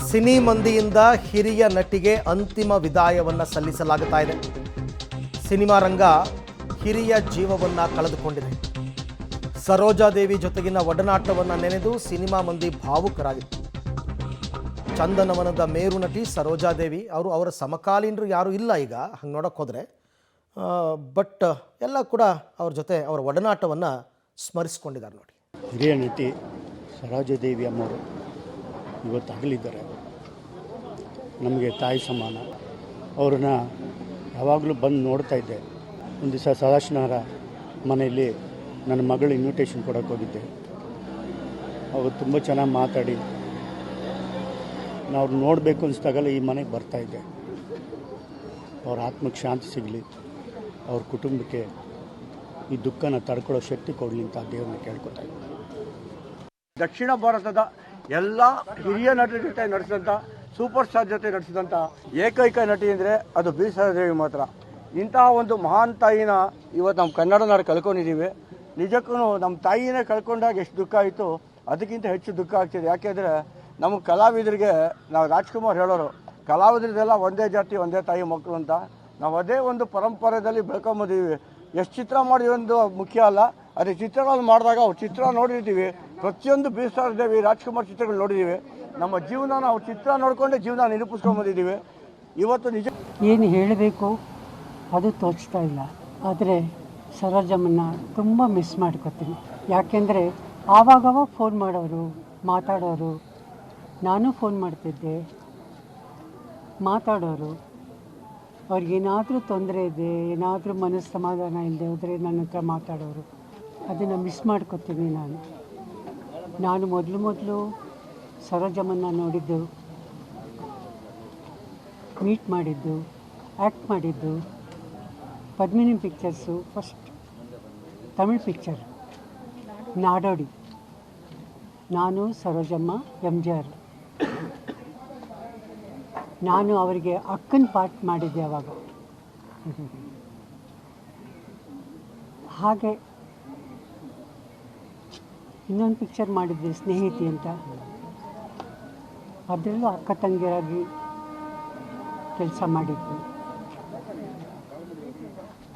Cine ಮಂದಿಯಿಂದ ಹಿರಿಯ ನಟಿಗೆ ಅಂತಿಮ ವಿದಾಯವನ್ನು ಸಲ್ಲಿಸಲಾಗುತ್ತಾ ಇದೆ. ಸಿನಿಮಾ ರಂಗ ಹಿರಿಯ ಜೀವವನ್ನು ಕಳೆದುಕೊಂಡಿದೆ. ಸರೋಜಾದೇವಿ ಜೊತೆಗಿನ ಒಡನಾಟವನ್ನು ನೆನೆದು ಸಿನಿಮಾ ಮಂದಿ ಭಾವುಕರಾಗಿತ್ತು. ಚಂದನವನದ ಮೇರು ನಟಿ ಸರೋಜಾದೇವಿ ಅವರ ಸಮಕಾಲೀನರು ಯಾರೂ ಇಲ್ಲ ಈಗ ಹಂಗೆ ನೋಡೋಕೆ ಹೋದರೆ. ಬಟ್ ಎಲ್ಲ ಕೂಡ ಅವ್ರ ಜೊತೆ ಅವರ ಒಡನಾಟವನ್ನು ಸ್ಮರಿಸ್ಕೊಂಡಿದ್ದಾರೆ ನೋಡಿ. ಹಿರಿಯ ನಟಿ ಸರೋಜಾದೇವಿ ಅಮ್ಮವರು ಇವತ್ತು ಅಗಲಿದ್ದಾರೆ. ನಮಗೆ ತಾಯಿ ಸಮಾನ. ಅವ್ರನ್ನ ಯಾವಾಗಲೂ ಬಂದು ನೋಡ್ತಾ ಇದ್ದೆ. ಒಂದು ದಿವಸ ಸದಾಶಿವನವರ ಮನೆಯಲ್ಲಿ ನನ್ನ ಮಗಳು ಇನ್ವಿಟೇಷನ್ ಕೊಡೋಕ್ಕೆ ಹೋಗಿದ್ದೆ. ಅವರು ತುಂಬ ಚೆನ್ನಾಗಿ ಮಾತಾಡಿ ನಾವು ನೋಡಬೇಕು ಅನಿಸ್ದಾಗಲ್ಲ ಈ ಮನೆಗೆ ಬರ್ತಾಯಿದ್ದೆ. ಅವ್ರ ಆತ್ಮಕ್ಕೆ ಶಾಂತಿ ಸಿಗಲಿ, ಅವ್ರ ಕುಟುಂಬಕ್ಕೆ ಈ ದುಃಖನ ತಡ್ಕೊಳ್ಳೋ ಶಕ್ತಿ ಕೊಡಲಿ ಅಂತ ದೇವ್ರನ್ನ ಕೇಳ್ಕೊತಾ ಇದ್ದೆ. ದಕ್ಷಿಣ ಭಾರತದ ಎಲ್ಲ ಹಿರಿಯ ನಟರ ಜೊತೆ ನಡೆಸಿದಂಥ ಸೂಪರ್ ಸ್ಟಾರ್ ಜೊತೆ ನಡೆಸಿದಂಥ ಏಕೈಕ ನಟಿ ಅಂದರೆ ಅದು ಬಿ ಸರೋಜಾದೇವಿ ಮಾತ್ರ. ಇಂತಹ ಒಂದು ಮಹಾನ್ ತಾಯಿನ ಇವತ್ತು ನಮ್ಮ ಕನ್ನಡ ನಾಡು ಕಳ್ಕೊಂಡಿದ್ದೀವಿ. ನಿಜಕ್ಕೂ ನಮ್ಮ ತಾಯಿನೇ ಕಳ್ಕೊಂಡಾಗ ಎಷ್ಟು ದುಃಖ ಆಯಿತು ಅದಕ್ಕಿಂತ ಹೆಚ್ಚು ದುಃಖ ಆಗ್ತಿದೆ. ಯಾಕೆಂದರೆ ನಮ್ಮ ಕಲಾವಿದರಿಗೆ ನಾವು ರಾಜ್ಕುಮಾರ್ ಹೇಳೋರು, ಕಲಾವಿದರಿಗೆಲ್ಲ ಒಂದೇ ಜಾತಿ ಒಂದೇ ತಾಯಿ ಮಕ್ಕಳು ಅಂತ. ನಾವು ಅದೇ ಒಂದು ಪರಂಪರೆಯಲ್ಲಿ ಬೆಳ್ಕೊಂಬಂದಿದ್ದೀವಿ. ಎಷ್ಟು ಚಿತ್ರ ಮಾಡಿದ್ವಿ ಒಂದು ಮುಖ್ಯ ಅಲ್ಲ, ಅದೇ ಚಿತ್ರಗಳನ್ನು ಮಾಡಿದಾಗ ಅವ್ರು ಚಿತ್ರ ನೋಡಿರ್ತೀವಿ. ಪ್ರತಿಯೊಂದು ಬಿ ಸರೋಜಾದೇವಿ ರಾಜ್ಕುಮಾರ್ ಚಿತ್ರಗಳು ನೋಡಿದ್ದೀವಿ. ನಮ್ಮ ಜೀವನ ನಾವು ಚಿತ್ರ ನೋಡಿಕೊಂಡೇ ಜೀವನ ನಿರೂಪಿಸ್ಕೊಂಡ್ಬಂದಿದ್ದೀವಿ. ಇವತ್ತು ನಿಜ ಏನು ಹೇಳಬೇಕು ಅದು ತೋಚ್ತಾ ಇಲ್ಲ. ಆದರೆ ಸರೋಜಮ್ಮನ್ನ ತುಂಬ ಮಿಸ್ ಮಾಡ್ಕೊತೀನಿ. ಯಾಕೆಂದರೆ ಆವಾಗವಾಗ ಫೋನ್ ಮಾಡೋರು, ಮಾತಾಡೋರು. ನಾನು ಫೋನ್ ಮಾಡ್ತಿದ್ದೆ, ಮಾತಾಡೋರು. ಅವ್ರಿಗೇನಾದರೂ ತೊಂದರೆ ಇದೆ, ಏನಾದರೂ ಮನಸ್ಸು ಸಮಾಧಾನ ಇಲ್ಲದೆ ಹೋದರೆ ನನ್ನ ಹತ್ರ ಮಾತಾಡೋರು. ಅದನ್ನು ಮಿಸ್ ಮಾಡ್ಕೊತೀನಿ ನಾನು ಮೊದಲು ಸರೋಜಮ್ಮನ್ನ ನೋಡಿದ್ದು, ಮೀಟ್ ಮಾಡಿದ್ದು, ಆ್ಯಕ್ಟ್ ಮಾಡಿದ್ದು Padmini pictures. First Tamil picture Nadodi. ನಾನು ಸರೋಜಮ್ಮ MGR. ನಾನು ಅವರಿಗೆ ಅಕ್ಕನ ಪಾರ್ಟ್ ಮಾಡಿದ್ದೆ ಅವಾಗ. ಹಾಗೆ ಇನ್ನೊಂದು ಪಿಕ್ಚರ್ ಮಾಡಿದ್ದೆ ಸ್ನೇಹಿತಿ ಅಂತ. ಅದರಲ್ಲೂ ಅಕ್ಕ ತಂಗಿಯರಾಗಿ ಕೆಲಸ ಮಾಡಿದ್ವಿ.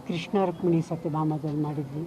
ಕೃಷ್ಣ ರುಕ್ಮಿಣಿ ಸತ್ಯಭಾಮದಲ್ಲಿ ಮಾಡಿದ್ವಿ.